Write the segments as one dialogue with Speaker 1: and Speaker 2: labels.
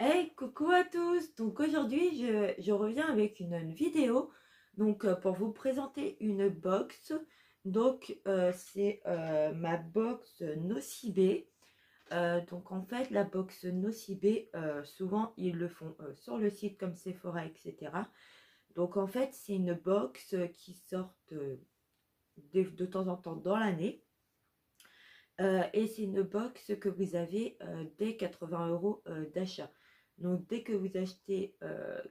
Speaker 1: Hey, coucou à tous! Donc aujourd'hui, je reviens avec une vidéo pour vous présenter une box. C'est ma box Nocibé. Donc en fait, la box Nocibé, souvent ils le font sur le site comme Sephora, etc. Donc en fait, c'est une box qui sort de temps en temps dans l'année. Et c'est une box que vous avez dès 80 € d'achat. Donc dès que vous achetez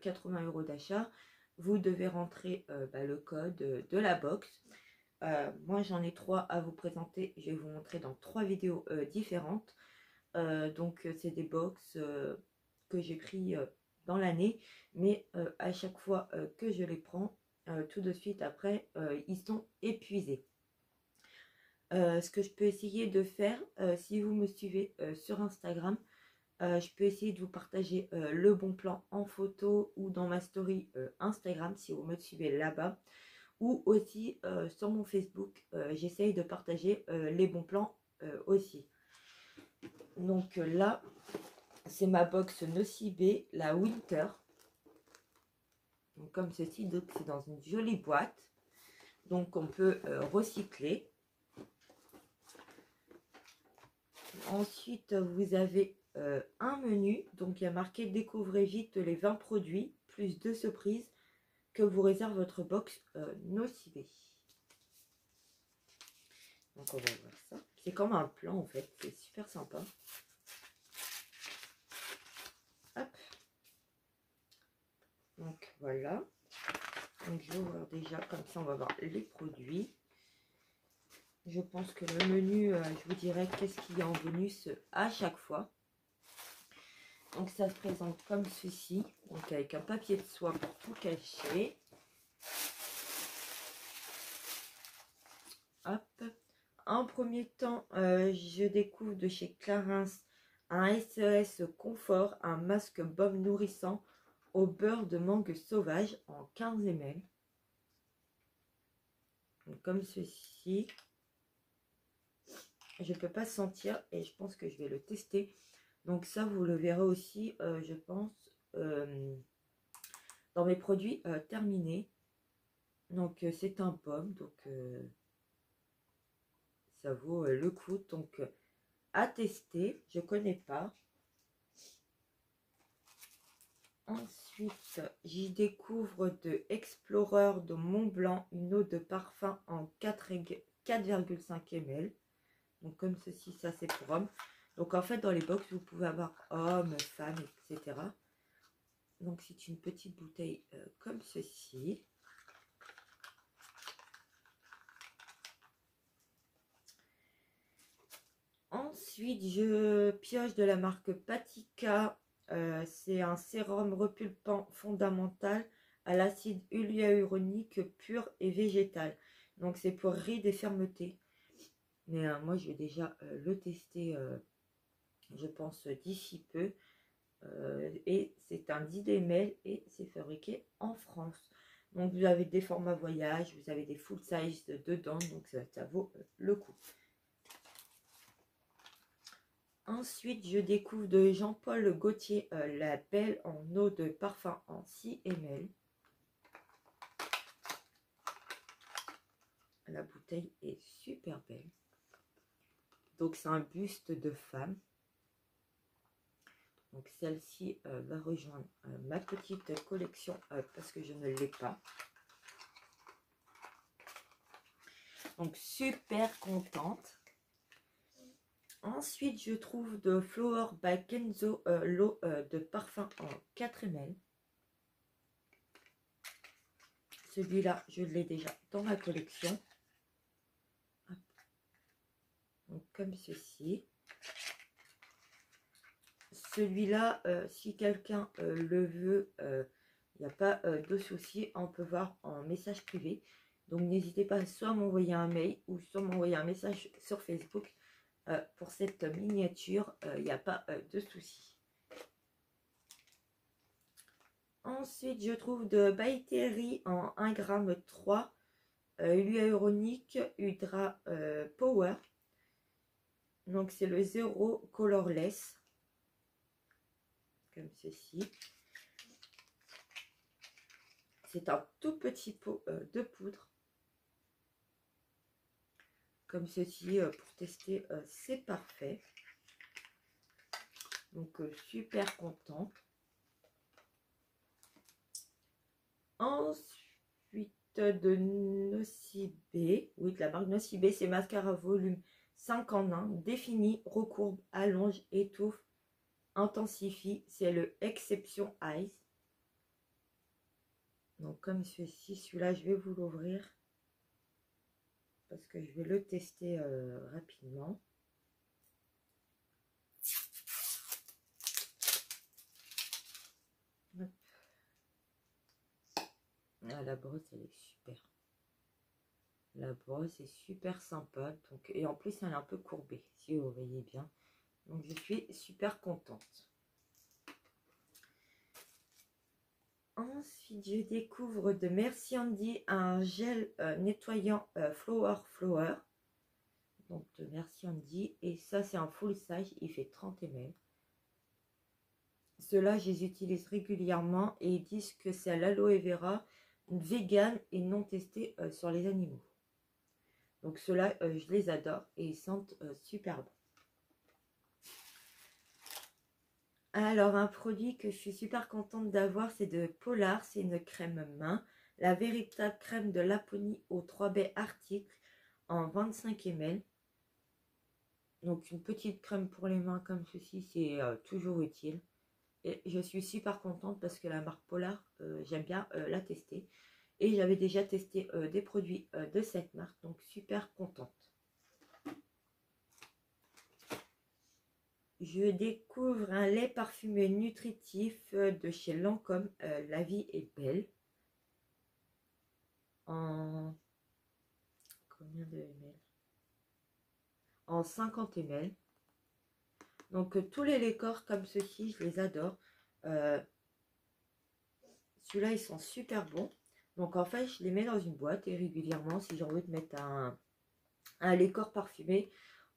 Speaker 1: 80 € d'achat, vous devez rentrer le code de la box. Moi j'en ai trois à vous présenter. Je vais vous montrer dans trois vidéos différentes. C'est des box que j'ai pris dans l'année. Mais à chaque fois que je les prends, tout de suite après, ils sont épuisés. Ce que je peux essayer de faire, si vous me suivez sur Instagram, je peux essayer de vous partager le bon plan en photo ou dans ma story Instagram si vous me suivez là-bas. Ou aussi sur mon Facebook, j'essaye de partager les bons plans aussi. Là, c'est ma box Nocibé, la Winter. Donc, comme ceci, donc c'est dans une jolie boîte. Donc on peut recycler. Ensuite, vous avez un menu. Donc, il y a marqué découvrez vite les 20 produits, plus 2 surprises que vous réserve votre box Nocibé. Donc, on va voir ça. C'est comme un plan en fait. C'est super sympa. Hop. Donc, voilà. Donc, je vais ouvrir déjà. Comme ça, on va voir les produits. Je pense que le menu, je vous dirai qu'est-ce qu'il y a en bonus à chaque fois. Donc ça se présente comme ceci, donc avec un papier de soie pour tout cacher. Hop. En premier temps, je découvre de chez Clarins un SES Confort, un masque baume nourrissant au beurre de mangue sauvage en 15 ml. Donc, comme ceci. Je ne peux pas sentir et je pense que je vais le tester. Donc ça, vous le verrez aussi, je pense, dans mes produits terminés. Donc c'est un pomme, donc ça vaut le coup. Donc à tester, je connais pas. Ensuite, j'y découvre de Explorer de Mont Blanc, une eau de parfum en 4,5 ml. Donc comme ceci, ça c'est pour hommes. Donc en fait, dans les box, vous pouvez avoir hommes, femmes, etc. Donc c'est une petite bouteille comme ceci. Ensuite, je pioche de la marque Patika. C'est un sérum repulpant fondamental à l'acide hyaluronique pur et végétal. Donc c'est pour rides et fermeté. Mais moi, je vais déjà le tester, je pense, d'ici peu. Et c'est un 10 ml et c'est fabriqué en France. Donc vous avez des formats voyage, vous avez des full size dedans, donc ça vaut le coup. Ensuite, je découvre de Jean-Paul Gaultier la Belle en eau de parfum en 6 ml. La bouteille est super belle. Donc c'est un buste de femme. Donc celle-ci va rejoindre ma petite collection parce que je ne l'ai pas. Donc super contente. Ensuite, je trouve de Flower by Kenzo l'eau de parfum en 4 ml. Celui-là, je l'ai déjà dans ma collection. Hop. Donc comme ceci. Celui-là, si quelqu'un le veut, il n'y a pas de souci, on peut voir en message privé. Donc n'hésitez pas soit à m'envoyer un mail ou soit m'envoyer un message sur Facebook. Pour cette miniature, il n'y a pas de souci. Ensuite, je trouve de By Terry en 1,3 g, hyaluronique Hydra Power. Donc c'est le zéro colorless. comme ceci. C'est un tout petit pot de poudre. Comme ceci, pour tester, c'est parfait. Donc, super contente. Ensuite, de Nocibé. Oui, de la marque Nocibé, c'est mascara volume 5 en 1. Définit, recourbe, allonge, étouffe, intensifie. C'est le Exception Eyes. Donc, comme ceci, celui-là, je vais vous l'ouvrir. Parce que je vais le tester rapidement. Hop. Ah, la brosse, elle est super. La brosse est super sympa. Donc, et en plus, elle est un peu courbée, si vous voyez bien. Donc, je suis super contente. Ensuite, je découvre de Merci Handy un gel nettoyant Flower. Donc, de Merci Handy. Et ça, c'est un full size. Il fait 30 ml. Ceux-là, je les utilise régulièrement. Et ils disent que c'est à l'aloe vera, vegan et non testé sur les animaux. Donc, ceux-là, je les adore. Et ils sentent super bon. Alors, un produit que je suis super contente d'avoir, c'est de Polar. C'est une crème main. La véritable crème de Laponie aux 3 baies articles en 25 ml. Donc, une petite crème pour les mains comme ceci, c'est toujours utile. Et je suis super contente parce que la marque Polar, j'aime bien la tester. Et j'avais déjà testé des produits de cette marque. Donc, super contente. Je découvre un lait parfumé nutritif de chez Lancôme, La Vie est Belle. En combien de ml? En 50 ml. Donc tous les laits corps comme ceci, je les adore. Ceux-là, ils sont super bons. Donc en fait, je les mets dans une boîte et régulièrement, si j'ai envie de mettre un lait corps parfumé,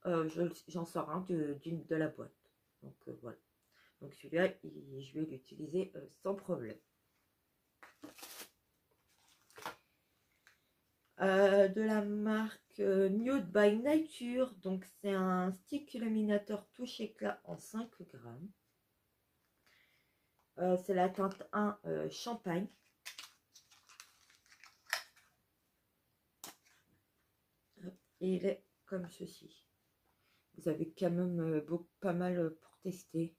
Speaker 1: j'en sors un de la boîte. Donc voilà. Donc celui-là, je vais l'utiliser sans problème. De la marque Nude by Nature. Donc c'est un stick illuminateur touche éclat en 5 grammes. C'est la teinte 1 champagne. Et il est comme ceci. Vous avez quand même pas mal pour tester.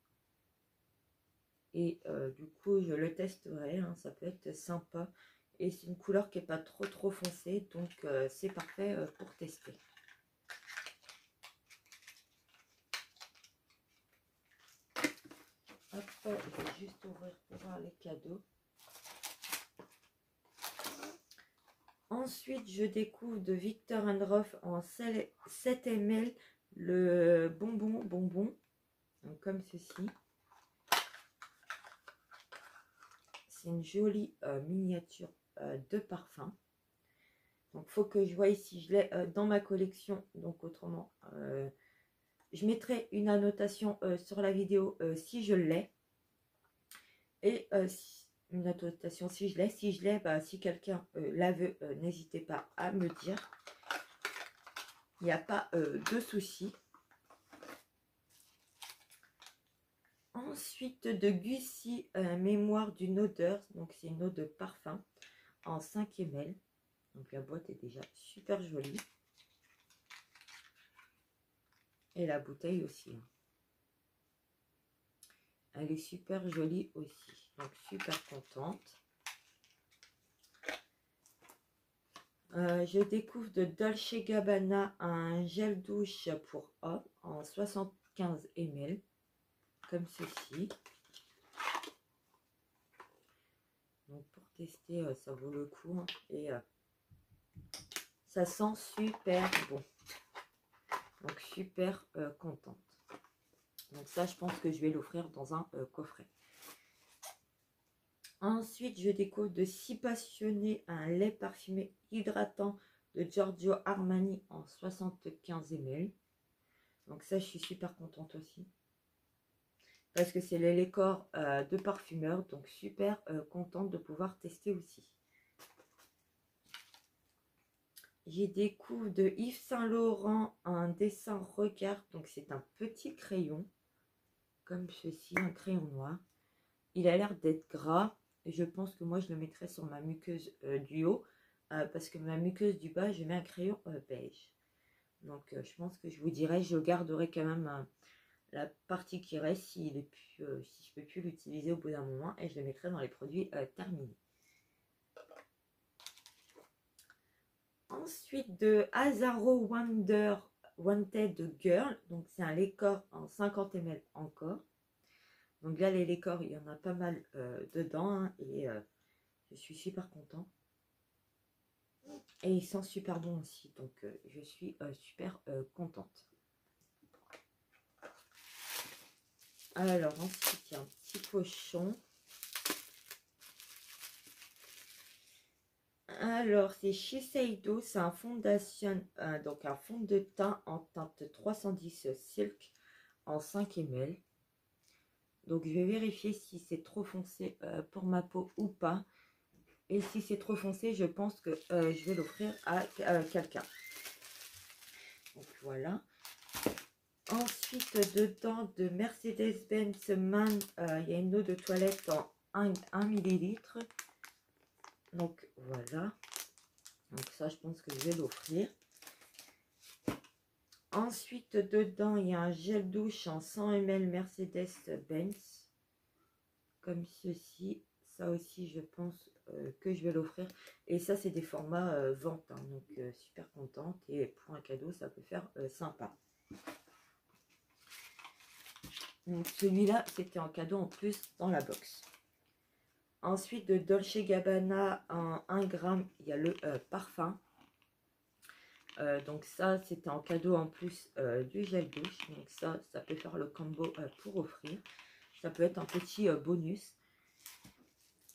Speaker 1: Et du coup, je le testerai. Hein, ça peut être sympa. Et c'est une couleur qui n'est pas trop foncée. Donc, c'est parfait pour tester. Hop, je vais juste ouvrir pour voir les cadeaux. Ensuite, je découvre de Viktor & Rolf en 7 ml le bonbon. Donc, comme ceci. C'est une jolie miniature de parfum. Donc, il faut que je voie si je l'ai dans ma collection. Donc, autrement, je mettrai une annotation sur la vidéo si je l'ai. Et une annotation si je l'ai. Si je l'ai, bah, si quelqu'un la veut, n'hésitez pas à me dire. Il n'y a pas de souci. Ensuite, de Gucci, mémoire d'une odeur. Donc, c'est une eau de parfum en 5 ml. Donc, la boîte est déjà super jolie. Et la bouteille aussi. Hein. Elle est super jolie aussi. Donc, super contente. Je découvre de Dolce Gabbana un gel douche pour homme en 75 ml. Comme ceci. Donc, pour tester, ça vaut le coup. Hein. Et ça sent super bon. Donc, super contente. Donc, ça, je pense que je vais l'offrir dans un coffret. Ensuite, je découvre de Si Passionné un lait parfumé hydratant de Giorgio Armani en 75 ml. Donc, ça, je suis super contente aussi. parce que c'est les corps de parfumeur, donc super contente de pouvoir tester aussi. J'ai découvert de Yves Saint Laurent un dessin regard, donc c'est un petit crayon, comme ceci, un crayon noir. Il a l'air d'être gras, et je pense que moi je le mettrai sur ma muqueuse du haut, parce que ma muqueuse du bas, je mets un crayon beige. Donc je pense que je vous dirai, je garderai quand même la partie qui reste si je ne peux plus l'utiliser au bout d'un moment, et je le mettrai dans les produits terminés. Ensuite de Azaro Wanted Girl, donc c'est un lait-corps en 50 ml encore. Donc là les lait-corps, il y en a pas mal dedans, hein, et je suis super content. Et il sent super bon aussi, donc je suis super contente. Alors ensuite il y a un petit pochon. Alors c'est Shiseido, c'est un fondation, donc un fond de teint en teinte 310 Silk en 5 ml. Donc je vais vérifier si c'est trop foncé pour ma peau ou pas. Et si c'est trop foncé, je pense que je vais l'offrir à quelqu'un. Donc voilà. Ensuite, dedans de Mercedes-Benz Man, il y a une eau de toilette en 1 ml. Donc voilà. Donc ça, je pense que je vais l'offrir. Ensuite, dedans, il y a un gel douche en 100 ml Mercedes-Benz. Comme ceci. Ça aussi, je pense que je vais l'offrir. Et ça, c'est des formats vente. Hein, donc, super contente. Et pour un cadeau, ça peut faire sympa. Donc, celui-là, c'était en cadeau en plus dans la box. Ensuite, de Dolce Gabbana, en 1 gramme, il y a le parfum. Donc ça, c'était en cadeau en plus du gel douche. Donc ça peut faire le combo pour offrir. Ça peut être un petit bonus.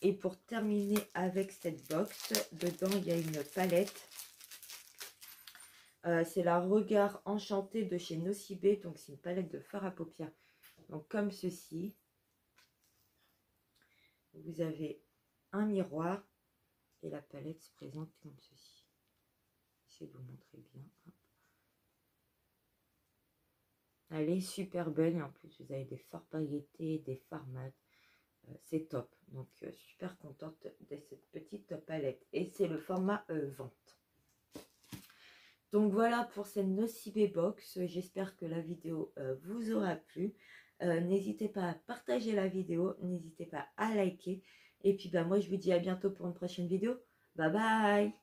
Speaker 1: Et pour terminer avec cette box, dedans, il y a une palette. C'est la Regard Enchanté de chez Nocibé. Donc c'est une palette de fard à paupières. Donc comme ceci. Vous avez un miroir. Et la palette se présente comme ceci. J'essaie de vous montrer bien. Elle est super belle et en plus vous avez des fards pailletés, des fards mat. C'est top. Donc super contente de cette petite palette. Et c'est le format vente. Donc voilà pour cette Nocibé box. J'espère que la vidéo vous aura plu. N'hésitez pas à partager la vidéo. N'hésitez pas à liker. Et puis bah, moi je vous dis à bientôt pour une prochaine vidéo. Bye bye.